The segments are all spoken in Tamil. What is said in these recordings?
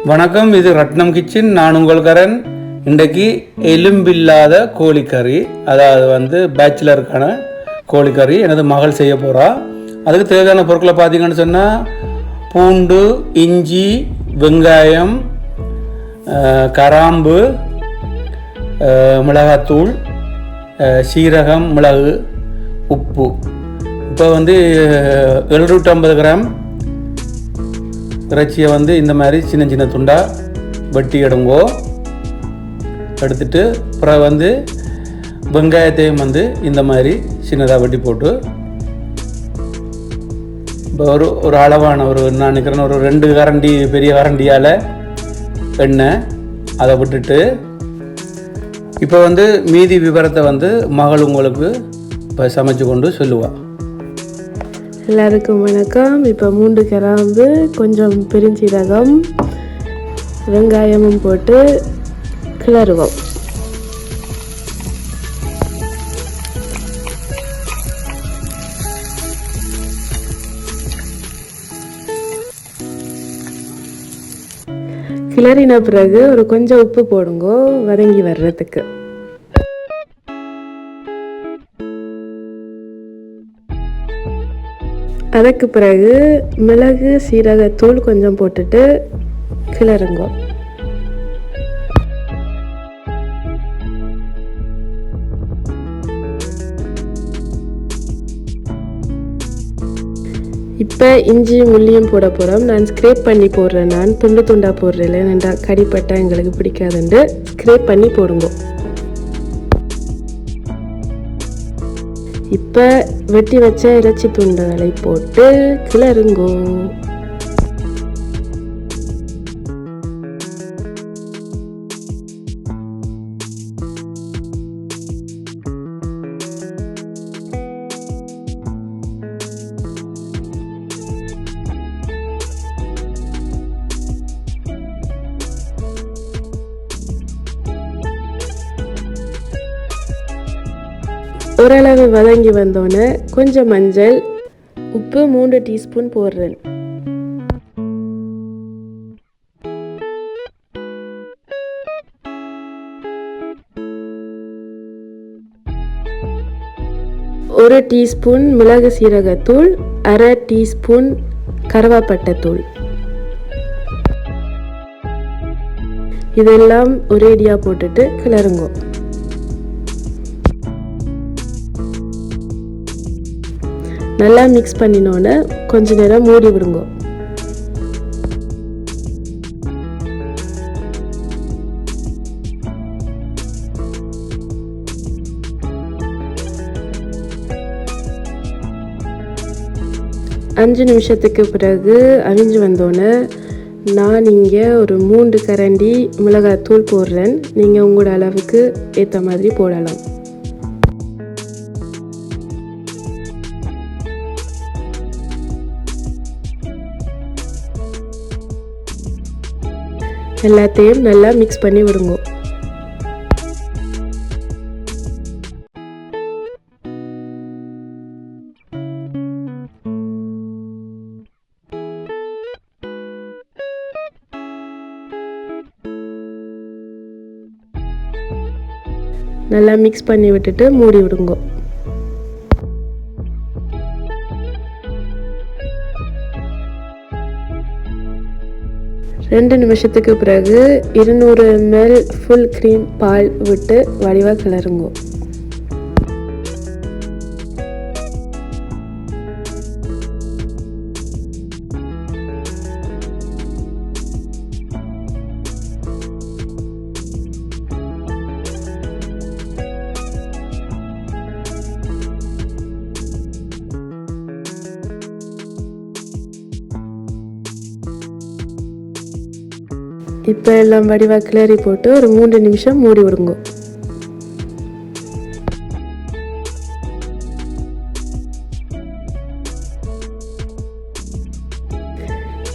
வணக்கம், இது ரத்னம் கிச்சன். நான் உங்கள் கரண். இன்றைக்கு எலும்பில்லாத கோழிக்கறி, அதாவது பேச்சுலருக்கான கோழிக்கறி எனது மகள் செய்ய போகிறா. அதுக்கு தேவையான பொருட்களை பார்த்தீங்கன்னு சொன்னால் பூண்டு, இஞ்சி, வெங்காயம், கராம்பு, மிளகாத்தூள், சீரகம், மிளகு, உப்பு. இப்போ 750 கிராம் இறைச்சியை இந்த மாதிரி சின்ன சின்ன துண்டாக வெட்டி எடுங்கோ. எடுத்துட்டு அப்புறம் வெங்காயத்தையும் இந்த மாதிரி சின்னதாக வெட்டி போட்டு இப்போ ஒரு அளவான நான் நினைக்கிறேன் ஒரு 2 கரண்டி பெரிய கரண்டியால் எண்ணெய் அதை விட்டுட்டு இப்போ மீதி விவரத்தை மகள் உங்களுக்கு இப்போ சமைச்சு கொண்டு சொல்லுவாள். எல்லாருக்கும் வணக்கம். இப்போ 3 கிராம்பு, கொஞ்சம் பெருஞ்சீரகம், வெங்காயமும் போட்டு கிளறுவோம். கிளறின பிறகு கொஞ்சம் உப்பு போடுங்கோ வதங்கி வர்றதுக்கு. அதுக்கு பிறகு மிளகு, சீரகத்தூள் கொஞ்சம் போட்டுட்டு கிளறுங்க. இப்போ இஞ்சியும் உள்ளியும் போட போகிறோம். நான் ஸ்க்ரேப் பண்ணி போடுறேன். நான் துண்டு துண்டாக போடுறேன். ஏன்னா கடிப்பட்டா எங்களுக்கு பிடிக்காதுண்டு ஸ்க்ரேப் பண்ணி போடுங்க. இப்போ வெட்டி வச்ச இறைச்சி துண்டுகளை போட்டு கிளறுங்கோ. ஓரளவு வதங்கி வந்தோன்னே கொஞ்சம் மஞ்சள், உப்பு 3 டீஸ்பூன் போடுறேன். ஒரு டீஸ்பூன் மிளகு சீரகத்தூள், 1/2 டீஸ்பூன் கருவேப்பட்டை. இதெல்லாம் ஒரேடியாக போட்டுட்டு கிளறுங்க. நல்லா மிக்ஸ் பண்ணினோன்னு கொஞ்ச நேரம் மூடி விடுங்க. அஞ்சு நிமிஷத்துக்கு பிறகு அவிஞ்சு வந்தோன்னே நான் இங்கே ஒரு 3 கரண்டி மிளகாத்தூள் போடுறேன். நீங்கள் உங்களோட அளவுக்கு ஏற்ற மாதிரி போடலாம். எல்லாத்தையும் நல்லா மிக்ஸ் பண்ணி விடுங்க. நல்லா மிக்ஸ் பண்ணி விட்டுட்டு மூடி விடுங்க. 2 நிமிஷத்துக்கு பிறகு 200 ml ஃபுல் க்ரீம் பால் விட்டு வடிவாக கிளறுங்க. இப்போ எல்லாம் வடிவாக கிளறி போட்டு ஒரு 3 நிமிஷம் மூடி விடுங்க.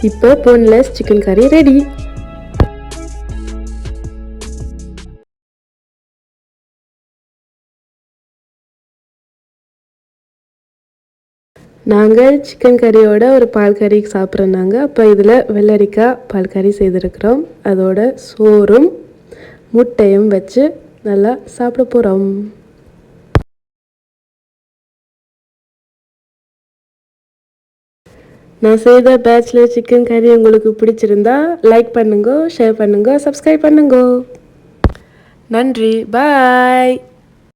இப்போ போன்லெஸ் சிக்கன் கறி ரெடி. நாங்கள் சிக்கன் கறியோட ஒரு பால் கறி சாப்பிட்றோம். அப்போ இதில் வெள்ளரிக்காய் பால் கறி செய்திருக்கிறோம். அதோட சோறும் முட்டையும் வச்சு நல்லா சாப்பிட போகிறோம். நான் செய்த பேச்சுலர் சிக்கன் கறி உங்களுக்கு பிடிச்சிருந்தா லைக் பண்ணுங்க, ஷேர் பண்ணுங்க, சப்ஸ்கிரைப் பண்ணுங்க. நன்றி, பாய்.